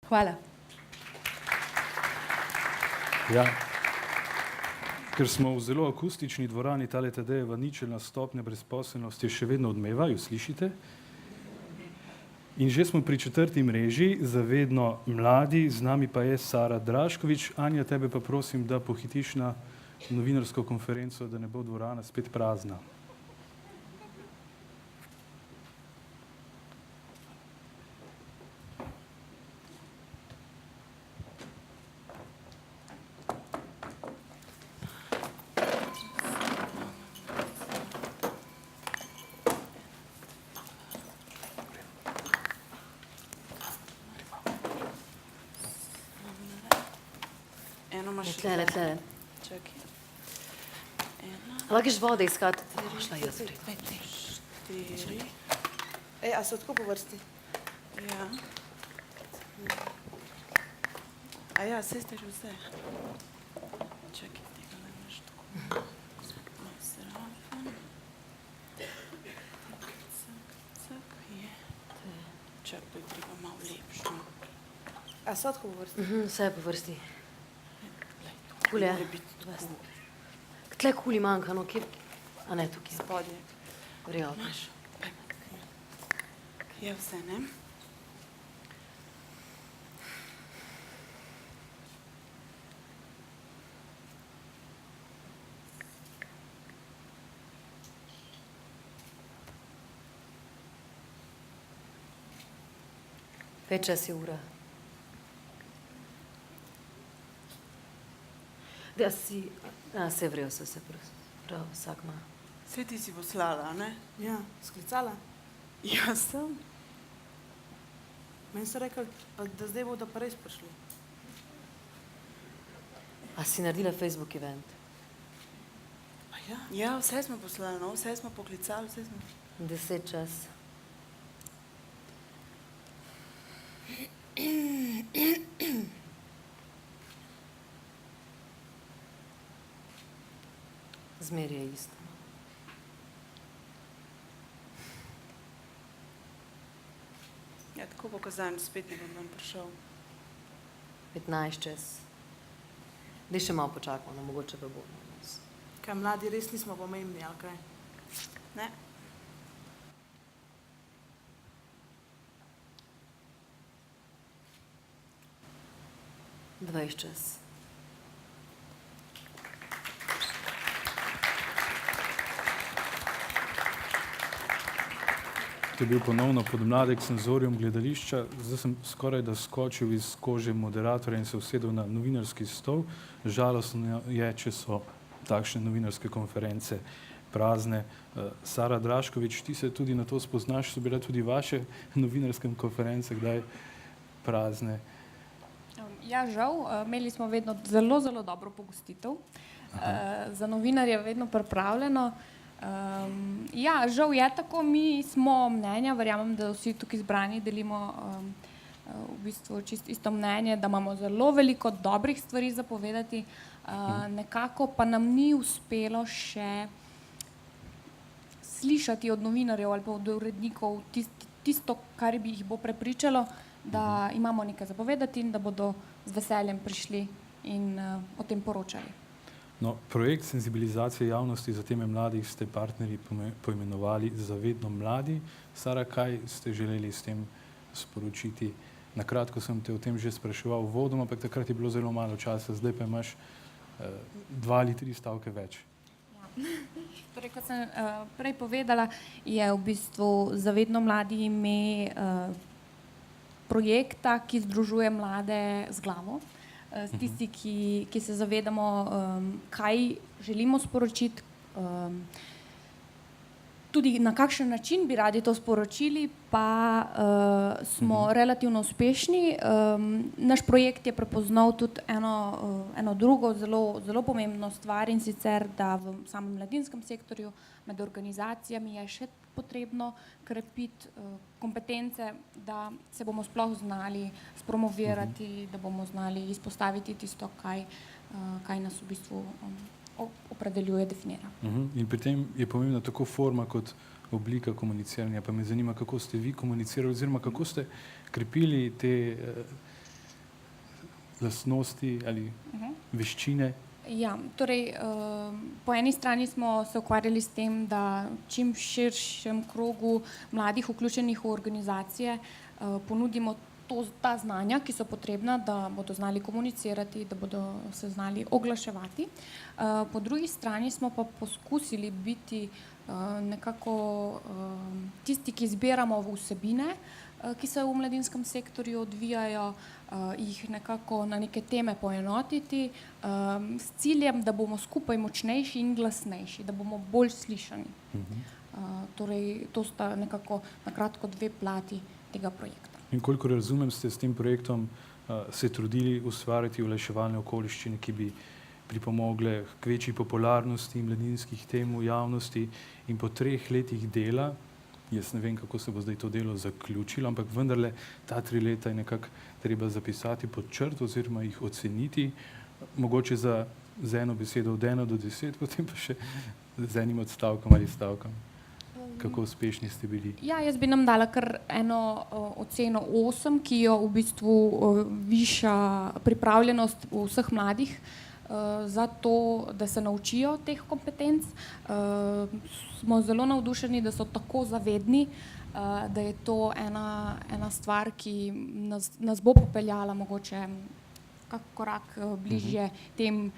Hvala. Ja. Ker smo v zelo akustični dvorani, tale Tadejeva ničelna stopnja brezposelnosti še vedno odmeva, jo slišite? In že smo pri 4. mreži, Zavedno mladi, z nami pa je Sara Draškovič. Anja, tebe pa prosim, da pohitiš na novinarsko konferenco, da ne bo dvorana spet prazna. Tle. Lahko iš vode iskati. Šla jaz pred. 4. Ej, a so tako po vrsti? Ja. A ja, saj ste že vse. Čakaj, tega ne imaš tako. Zraven. Cak, je. Čakaj, treba malo lepšo. A so tako po vrsti? Vse je po vrsti. Kulje. Tle kuli manjka, no kje? A ne, tukaj. Spodnje. Vrejo, veš. Je vse, ne? Pet čas je ura. Da si, se vrejo se prav, vsak ima. Saj ti si poslala, ne? Ja, sklicala? Jaz sem. Meni so rekli, da zdaj bodo pa res prišli. A si naredila Facebook event? A ja? Ja, vse smo poslali, no, vse smo poklicali, vse smo. 10 čas. Zmer je isto. Ja, tako bo kazan, spet ne bom vam prišel. 15 čas. Daj še malo počakamo, no, mogoče pa bo. Kaj, mladi res nismo pomembni, ali kaj? Ne? Dvajset čas. To je bil ponovno podmladek s senzorjem gledališča. Zdaj sem skoraj da skočil iz kože moderatorja in se usedel na novinarski stol. Žalostno je, če so takšne novinarske konference prazne. Sara Draškovič, ti se tudi na to spoznaš, so bile tudi vaše novinarske konference kdaj prazne? Ja, žal, imeli smo vedno zelo, zelo dobro pogostitev. Za novinarje vedno pripravljeno. Ja, žal je tako, mi smo mnenja, verjamem, da vsi tukaj zbrani delimo v bistvu čisto isto mnenje, da imamo zelo veliko dobrih stvari za povedati, nekako pa nam ni uspelo še slišati od novinarjev ali pa od urednikov tisto, kar bi jih bo prepričalo, da imamo nekaj za povedati in da bodo z veseljem prišli in o tem poročali. No, projekt senzibilizacije javnosti za teme mladih ste partnerji poimenovali Zavedno mladi. Sara, kaj ste želeli s tem sporočiti? Na kratko sem te o tem že spraševal uvodoma, ampak takrat je bilo zelo malo časa, zdaj pa imaš 2 ali 3 stavke več. Ja. Torej, kot sem prej povedala, je v bistvu Zavedno mladi ime projekta, ki združuje mlade z glavo. Tisti, ki se zavedamo, kaj želimo sporočiti, tudi na kakšen način bi radi to sporočili, pa smo relativno uspešni. Naš projekt je prepoznal tudi eno drugo zelo pomembno stvar, in sicer, da v samem mladinskem sektorju med organizacijami je še potrebno krepiti kompetence, da se bomo sploh znali spromovirati, da bomo znali izpostaviti tisto, kaj nas v bistvu opredeljuje, definira. In pri tem je pomembna tako forma kot oblika komuniciranja. Pa me zanima, kako ste vi komunicirali oziroma kako ste krepili te lastnosti ali veščine? Ja, torej, po eni strani smo se ukvarjali s tem, da čim širšem krogu mladih vključenih v organizacije ponudimo ta znanja, ki so potrebna, da bodo znali komunicirati, da bodo se znali oglaševati. Po drugi strani smo pa poskusili biti nekako tisti, ki zbiramo vsebine, ki se v mladinskem sektorju odvijajo, jih nekako na neke teme poenotiti s ciljem, da bomo skupaj močnejši in glasnejši, da bomo bolj slišani. Torej, to sta nekako na kratko dve plati tega projekta. In kolikor razumem, ste s tem projektom se trudili ustvariti olajševalne okoliščine, ki bi pripomogle k večji popularnosti mladinskih tem v javnosti, in po 3 letih dela, jaz ne vem, kako se bo zdaj to delo zaključilo, ampak vendarle ta 3 leta je nekako treba zapisati pod črto oziroma jih oceniti, mogoče z eno besedo od 1 do 10, potem pa še z enim odstavkom ali stavkom. Kako uspešni ste bili? Ja, jaz bi nam dala kar eno oceno 8, ki jo v bistvu viša pripravljenost vseh mladih za to, da se naučijo teh kompetenc. Smo zelo navdušeni, da so tako zavedni, da je to ena stvar, ki nas bo popeljala mogoče kak korak bližje tem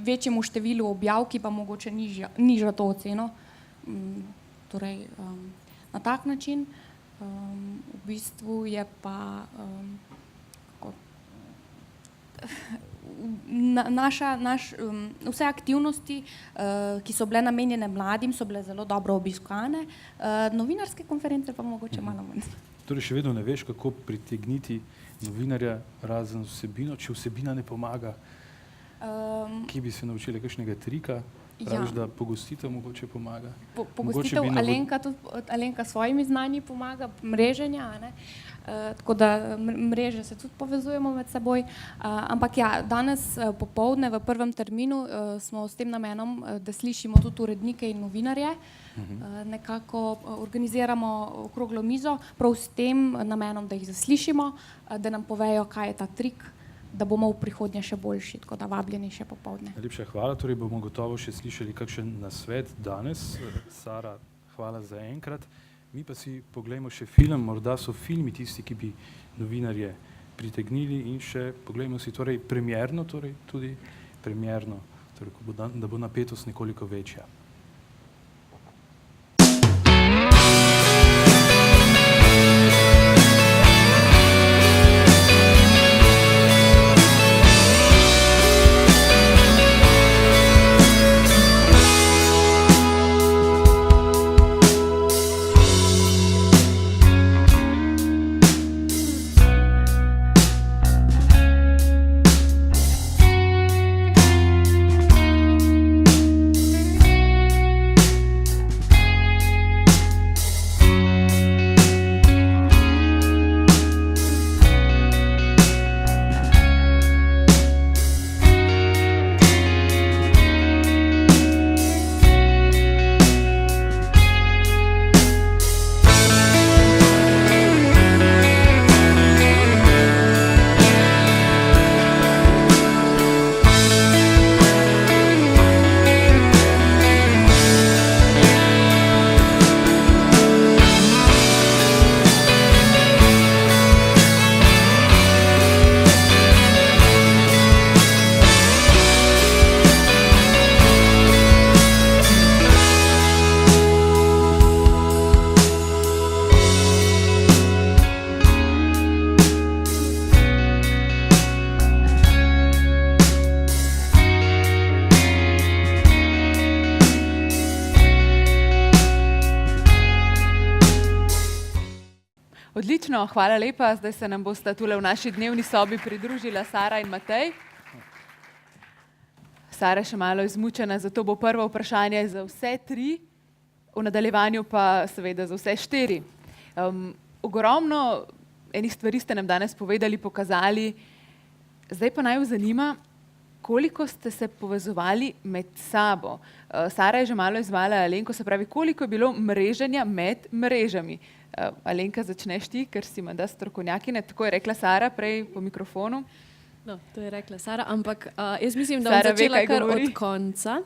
večjemu številu objav, ki pa mogoče niža to oceno. Torej, na tak način v bistvu je pa vse aktivnosti, ki so bile namenjene mladim, so bile zelo dobro obiskane, novinarske konference pa mogoče malo manj. Torej, še vedno ne veš, kako pritegniti novinarja razen vsebino, če vsebina ne pomaga. Kje bi se naučili kakšnega trika? Praviš, da pogostitev mogoče pomaga? Pogostitev Alenka s svojimi znanji pomaga, mreženja, tako da mreže se tudi povezujemo med seboj. Ampak ja, danes popoldne v prvem terminu smo s tem namenom, da slišimo tudi urednike in novinarje, nekako organiziramo okroglo mizo, prav s tem namenom, da jih zaslišimo, da nam povejo, kaj je ta trik, da bomo v prihodnje še boljši, tako da vabljeni še popoldne. Najlepša hvala, torej bomo gotovo še slišali kakšen nasvet danes. Sara, hvala za enkrat. Mi pa si poglejmo še film, morda so filmi tisti, ki bi novinarje pritegnili, in še poglejmo si torej premierno, da bo napetost nekoliko večja. Odlično, hvala lepa. Zdaj se nam bosta tule v naši dnevni sobi pridružila Sara in Matej. Sara še malo izmučena, zato bo prvo vprašanje za vse 3, v nadaljevanju pa seveda za vse 4. Ogromno enih stvari ste nam danes povedali, pokazali. Zdaj pa naj vas zanima, koliko ste se povezovali med sabo. Sara je že malo izvala Alenko, se pravi, koliko je bilo mreženja med mrežami. Alenka, začneš ti, ker si menda strokovnjakinja, tako je rekla Sara prej po mikrofonu. No, to je rekla Sara, ampak jaz mislim, da Sara bom ve, začela kaj kar govori. od konca.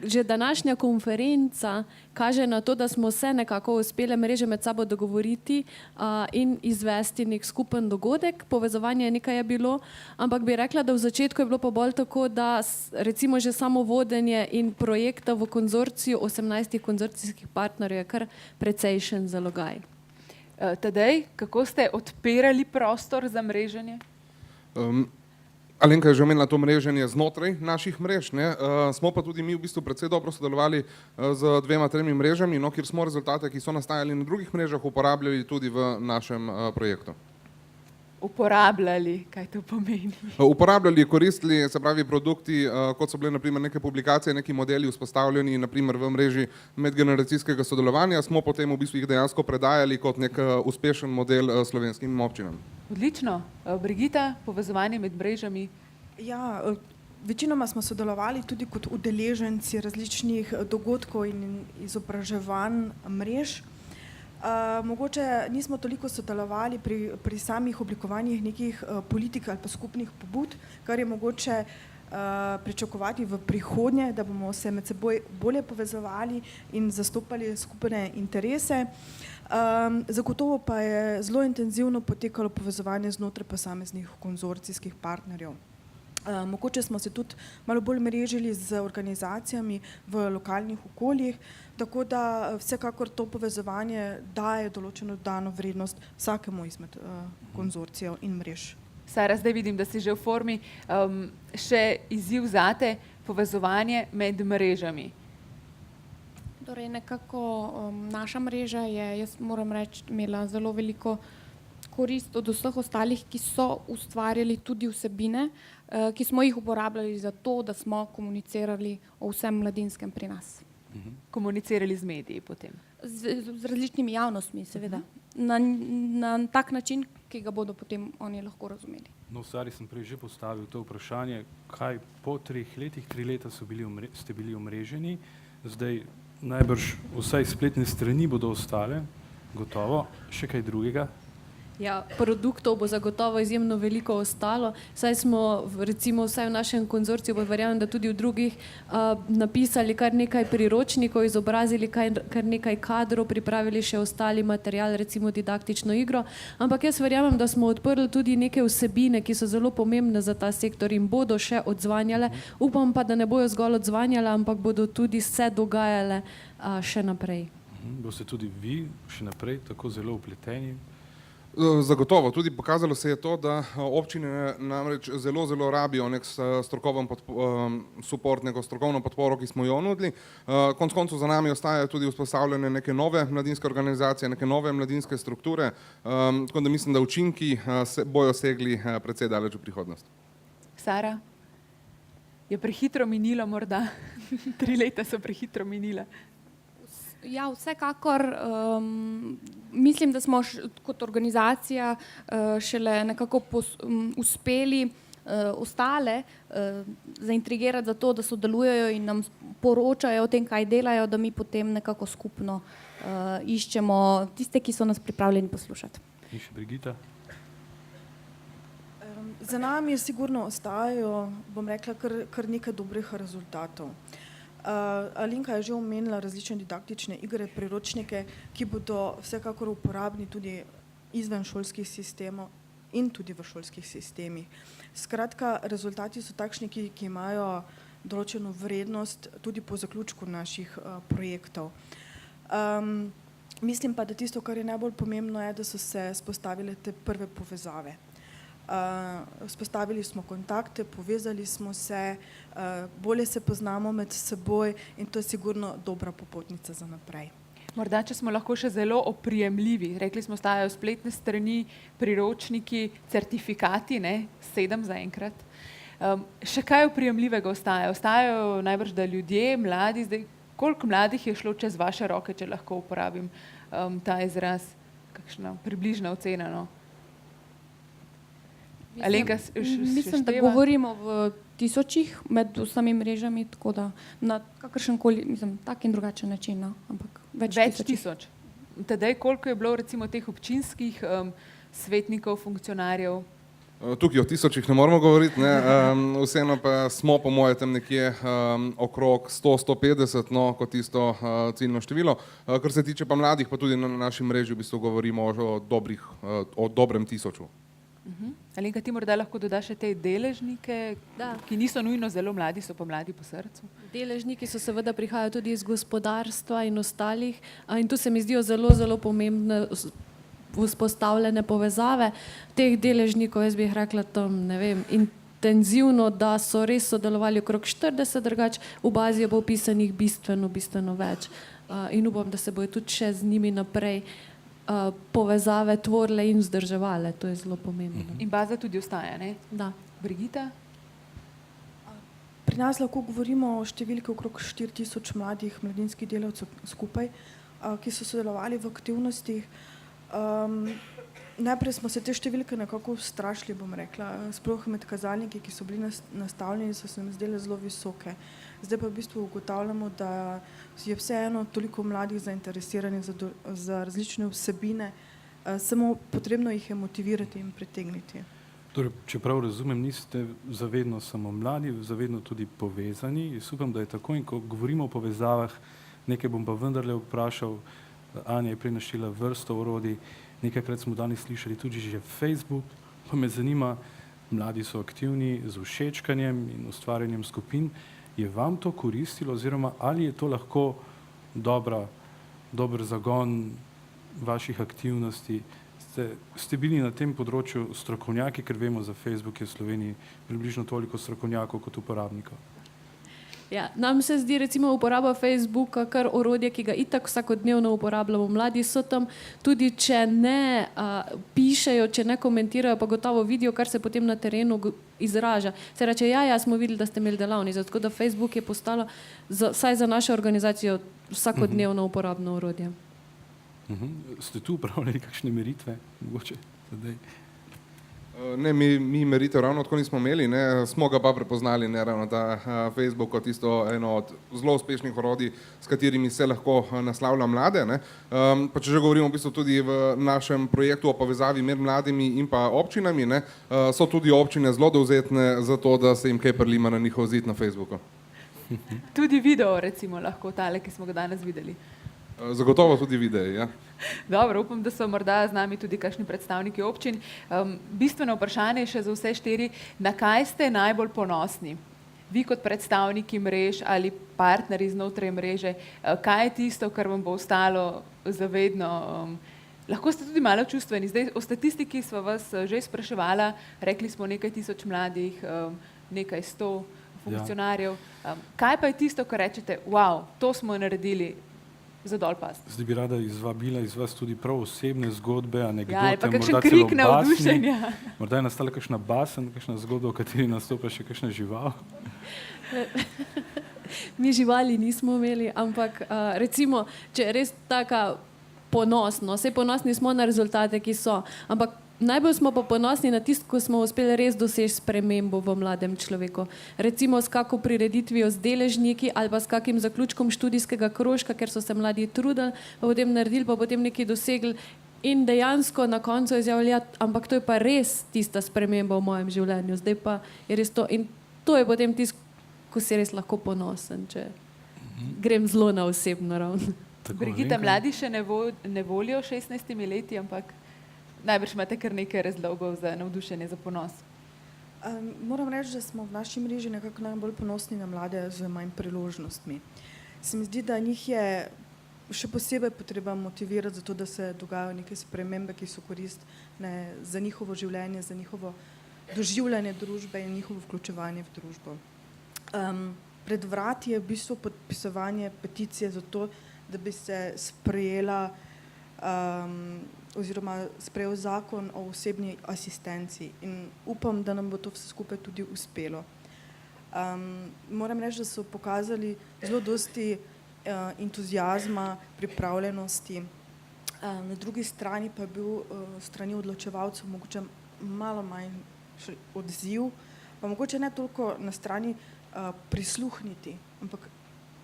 Že današnja konferenca kaže na to, da smo se nekako uspele mreže med sabo dogovoriti in izvesti nek skupen dogodek. Povezovanje nekaj je bilo, ampak bi rekla, da v začetku je bilo pa bolj tako, da recimo že samo vodenje in projekta v konzorciju 18 konzorcijskih partnerjev je kar precejšen zalogaj. Tadej, kako ste odpirali prostor za mreženje? Alenka je že omenila to mreženje znotraj naših mrež, ne? Smo pa tudi mi v bistvu precej dobro sodelovali z 2-3 mrežami, no, kjer smo rezultate, ki so nastajali na drugih mrežah, uporabljali tudi v našem projektu. Uporabljali, kaj to pomeni? Uporabljali, koristili, se pravi produkti, kot so bile naprimer neke publikacije, neki modeli vzpostavljeni naprimer v mreži medgeneracijskega sodelovanja, smo potem v bistvu jih dejansko predajali kot nek uspešen model slovenskim občinam. Odlično. Brigita, povezovanje med mrežami? Ja, večinoma smo sodelovali tudi kot udeleženci različnih dogodkov in izobraževanj mrež. Mogoče nismo toliko sodelovali pri samih oblikovanjih nekih politik ali pa skupnih pobud, kar je mogoče pričakovati v prihodnje, da bomo se med seboj bolje povezovali in zastopali skupne interese. Zagotovo pa je zelo intenzivno potekalo povezovanje znotraj posameznih konzorcijskih partnerjev. Mogoče smo se tudi malo bolj mrežili z organizacijami v lokalnih okoljih, tako da vsekakor to povezovanje daje določeno dodano vrednost vsakemu izmed konzorcijev in mrež. Sara, zdaj vidim, da si že v formi. Še izziv zate, povezovanje med mrežami. Torej nekako naša mreža je, jaz moram reči, imela zelo veliko korist od vseh ostalih, ki so ustvarjali tudi vsebine, ki smo jih uporabljali za to, da smo komunicirali o vsem mladinskem pri nas. Komunicirali z mediji potem? Z različnimi javnostmi, seveda. Na tak način, ki ga bodo potem oni lahko razumeli. No, Sari sem prej že postavil to vprašanje, kaj po 3 letih, 3 leta ste bili omreženi, zdaj najbrž vsaj spletne strani bodo ostale, gotovo, še kaj drugega? Ja, produktov bo zagotovo izjemno veliko ostalo, saj smo recimo vsaj v našem konzorciju, pa verjamem, da tudi v drugih, napisali kar nekaj priročnikov, izobrazili kar nekaj kadrov, pripravili še ostali material, recimo didaktično igro, ampak jaz verjamem, da smo odprli tudi neke vsebine, ki so zelo pomembne za ta sektor in bodo še odzvanjale. Upam pa, da ne bojo zgolj odzvanjale, ampak bodo tudi se dogajale še naprej. Boste tudi vi še naprej tako zelo vpleteni? Zagotovo. Tudi pokazalo se je to, da občine namreč zelo rabijo nek strokoven support, neko strokovno podporo, ki smo jo nudili. Konec koncev za nami ostajajo tudi vzpostavljene neke nove mladinske organizacije, neke nove mladinske strukture, tako da mislim, da učinki bojo segli precej daleč v prihodnost. Sara, je prehitro minilo morda? 3 leta so prehitro minila. Ja, vsekakor mislim, da smo kot organizacija šele nekako uspeli ostale zaintrigirati za to, da sodelujejo in nam poročajo o tem, kaj delajo, da mi potem nekako skupno iščemo tiste, ki so nas pripravljeni poslušati. In še Brigita? Za nami sigurno ostajajo, bom rekla, kar nekaj dobrih rezultatov. Alenka je že omenila različne didaktične igre, priročnike, ki bodo vsekakor uporabni tudi izven šolskih sistemov in tudi v šolskih sistemih. Skratka, rezultati so takšni, ki imajo določeno vrednost tudi po zaključku naših projektov. Mislim pa, da tisto, kar je najbolj pomembno, je, da so se spostavile te prve povezave. Vzpostavili smo kontakte, povezali smo se, bolje se poznamo med seboj in to je sigurno dobra popotnica za naprej. Morda, če smo lahko še zelo oprijemljivi, rekli smo, stajajo spletne strani, priročniki, certifikati, 7 zaenkrat. Še kaj oprijemljivega ostaja? Ostajajo najbrž, da ljudje, mladi, zdaj, koliko mladih je šlo čez vaše roke, če lahko uporabim ta izraz, kakšna približna ocena, no? Alenka, mislim, da govorimo v tisočih med vsemi mrežami, tako da na kakršenkoli, mislim, tak in drugačen način, no, ampak več tisoč. Tedaj, koliko je bilo recimo teh občinskih svetnikov, funkcionarjev? Tukaj o tisočih ne moramo govoriti, ne? Vseeno pa smo po mojem tam nekje okrog 100-150, no, kot tisto ciljno število. Kar se tiče pa mladih, pa tudi na naši mreži v bistvu govorimo o dobrem tisoču. Alenka, ti morda lahko dodaš še te deležnike, ki niso nujno zelo mladi, so pa mladi po srcu. Deležniki so seveda prihajajo tudi iz gospodarstva in ostalih in tu se mi zdijo zelo, zelo pomembne vzpostavljene povezave teh deležnikov, jaz bi jih rekla tam, ne vem, intenzivno, da so res sodelovali okrog 40, drugače v bazi je bo opisanih bistveno več. In upam, da se bojo tudi še z njimi naprej povezave tvorile in vzdrževale, to je zelo pomembno. In baza tudi ostaja, ne? Da. Brigita? Pri nas lahko govorimo o številki okrog 4000 mladih mladinskih delavcev skupaj, ki so sodelovali v aktivnostih. Najprej smo se te številke nekako ustrašili, bom rekla, sploh med kazalniki, ki so bili nastavljeni, so se nam zdele zelo visoke. Zdaj pa v bistvu ugotavljamo, da je vseeno toliko mladih zainteresiranih za različne vsebine, samo potrebno jih je motivirati in pritegniti. Torej, čeprav razumem, niste zavedno samo mladi, zavedno tudi povezani. Jaz upam, da je tako in ko govorimo o povezavah, nekaj bom pa vendarle vprašal, Anja je prej naštela vrsto orodij, nekajkrat smo danes slišali tudi že Facebook, pa me zanima, mladi so aktivni z všečkanjem in ustvarjanjem skupin. Je vam to koristilo oziroma ali je to lahko dober zagon vaših aktivnosti? Ste bili na tem področju strokovnjaki, ker vemo, za Facebook je v Sloveniji približno toliko strokovnjakov kot uporabnikov. Ja, nam se zdi recimo uporaba Facebooka kar orodje, ki ga itak vsakodnevno uporabljamo. Mladi so tam, tudi če ne pišejo, če ne komentirajo, pa gotovo vidijo, kar se potem na terenu izraža. Se reče, ja, smo videli, da ste imeli delavnico, tako da Facebook je postalo, vsaj za našo organizacijo, vsakodnevno uporabno orodje. Ste tu upravljali kakšne meritve, mogoče zdaj? Ne, mi meritev ravno tako nismo imeli, ne, smo ga pa prepoznali, ne, ravno ta Facebook kot isto eno od zelo uspešnih orodij, s katerimi se lahko naslavlja mlade, ne. Pa če že govorimo v bistvu tudi v našem projektu o povezavi med mladimi in pa občinami, ne, so tudi občine zelo dovzetne za to, da se jim kaj prelima na njihov zid na Facebooku. Tudi video recimo lahko tale, ki smo ga danes videli. Zagotovo tudi videi, ja. Dobro, upam, da so morda z nami tudi kakšni predstavniki občin. Bistveno vprašanje še za vse štiri, na kaj ste najbolj ponosni? Vi kot predstavniki mrež ali partnerji znotraj mreže, kaj je tisto, kar vam bo ostalo zavedno? Lahko ste tudi malo čustveni. Zdaj, o statistiki sva vas že spraševala, rekli smo nekaj tisoč mladih, nekaj 100 funkcionarjev. Kaj pa je tisto, kar rečete, wow, to smo naredili, za dol pas. Zdaj bi rada izvabila iz vas tudi prav osebne zgodbe, anekdote, ja, pa kakšen morda krik celo navdušenja. basni. Morda je nastala kakšna basen, kakšna zgodba, v kateri nastopa še kakšna žival. Mi živali nismo imeli, ampak recimo, če je res taka ponosno, vse ponosni smo na rezultate, ki so, ampak najbolj smo pa ponosni na tisto, ko smo uspeli res doseči spremembo v mladem človeku. Recimo s kako prireditvijo z deležniki ali pa s kakim zaključkom študijskega krožka, ker so se mladi trudili, pa potem naredili, pa potem nekaj dosegli in dejansko na koncu izjavili, ampak to je pa res tista sprememba v mojem življenju. Zdaj pa je res to in to je potem tisto, ko si res lahko ponosen, če grem zelo na osebno ravno. Brigita, mladi še ne volijo 16 leti, ampak najbrž imate kar nekaj razlogov za navdušenje, za ponos. Moram reči, da smo v naši mreži nekako najbolj ponosni na mlade z manj priložnostmi. Se mi zdi, da njih je še posebej potreba motivirati za to, da se dogajajo neke spremembe, ki so koristne za njihovo življenje, za njihovo doživljanje družbe in njihovo vključevanje v družbo. Pred vrati je v bistvu podpisovanje peticije za to, da bi se sprejela oziroma sprejel zakon o osebni asistenci in upam, da nam bo to vse skupaj tudi uspelo. Moram reči, da so pokazali zelo dosti entuzijazma, pripravljenosti. Na drugi strani pa je bil strani odločevalcev mogoče malo manj odziv, pa mogoče ne toliko na strani prisluhniti, ampak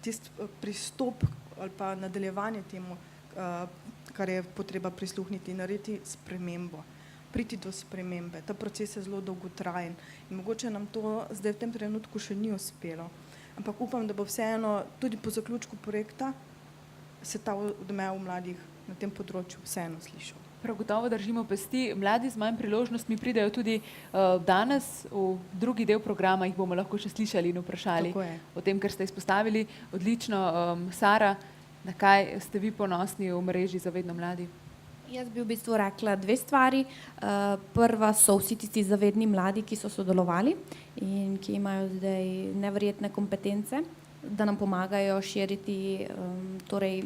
tisti pristop ali pa nadaljevanje temu, kar je potreba prisluhniti in narediti spremembo. priti do spremembe. Ta proces je zelo dolgotrajen in mogoče nam to zdaj v tem trenutku še ni uspelo. Ampak upam, da bo vseeno tudi po zaključku projekta se ta odmev mladih na tem področju vseeno slišal. Prav gotovo držimo pesti. Mladi z manj priložnostmi pridejo tudi danes v drugi del programa, jih bomo lahko še slišali in vprašali o tem, kar ste izpostavili. Odlično. Sara, na kaj ste vi ponosni v mreži Zavedno mladi? Jaz bi v bistvu rekla dve stvari. Prva so vsi tisti zavedni mladi, ki so sodelovali in ki imajo zdaj neverjetne kompetence, da nam pomagajo širiti torej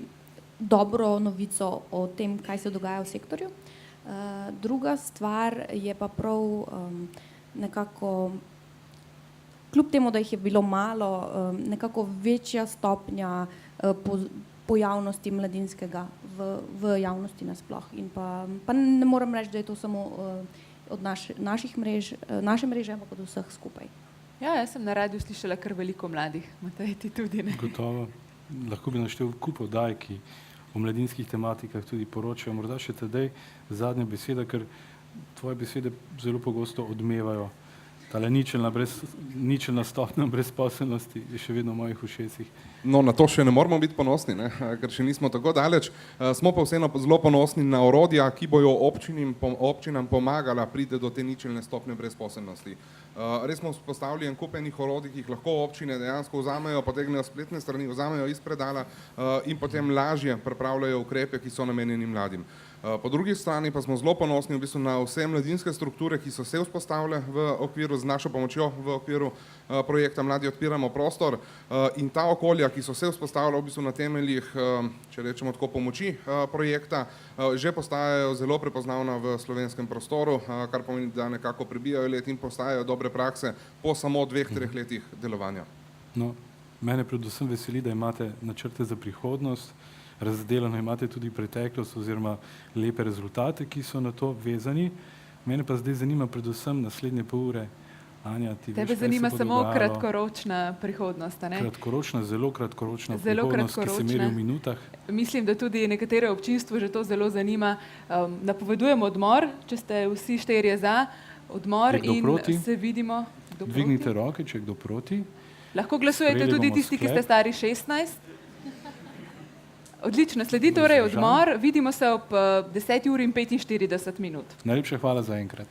dobro novico o tem, kaj se dogaja v sektorju. Druga stvar je pa prav nekako, kljub temu, da jih je bilo malo, nekako večja stopnja pojavnosti mladinskega v javnosti nasploh. In pa ne morem reči, da je to samo od naših mrež, naše mreže, ampak od vseh skupaj. Ja, jaz sem na radiju slišala kar veliko mladih. Matej, ti tudi, ne? Gotovo. Lahko bi naštel kup oddaj, ki o mladinskih tematikah tudi poročajo. Morda še tedaj zadnja beseda, ker tvoje besede zelo pogosto odmevajo. Tale ničelna stopnja brezposelnosti je še vedno v mojih ušesih. No, na to še ne moramo biti ponosni, ne? Ker še nismo tako daleč. Smo pa vseeno zelo ponosni na orodja, ki bojo občinam pomagala priti do te ničelne stopnje brezposelnosti. Res smo vzpostavili en kup enih orodij, ki jih lahko občine dejansko vzamejo, potegnejo spletne strani, vzamejo iz predala in potem lažje pripravljajo ukrepe, ki so namenjeni mladim. Po drugi strani pa smo zelo ponosni v bistvu na vse mladinske strukture, ki so se vzpostavile v okviru, z našo pomočjo v okviru projekta Mladi odpiramo prostor, in ta okolja, ki so se vzpostavile v bistvu na temeljih, če rečemo tako, pomoči projekta, že postajajo zelo prepoznavna v slovenskem prostoru, kar pomeni, da nekako prebijajo let in postajajo dobre prakse po samo 2-3 letih delovanja. No, mene predvsem veseli, da imate načrte za prihodnost, razdelano imate tudi preteklost oziroma lepe rezultate, ki so na to vezani. Mene pa zdaj zanima predvsem naslednje pol ure. Anja, ti veš, kaj se bo dogajalo? Tebe zanima samo kratkoročna prihodnost, a ne? Kratkoročna, zelo kratkoročna prihodnost, ki se meri v minutah. Mislim, da tudi nekatere občinstvo že to zelo zanima. Napovedujemo odmor, če ste vsi štirje za odmor in se vidimo. Dvignite roke, če je kdo proti. Lahko glasujete tudi tisti, ki ste stari 16. Odlično, sledi torej odmor, vidimo se ob 10:45. Najlepša hvala za enkrat.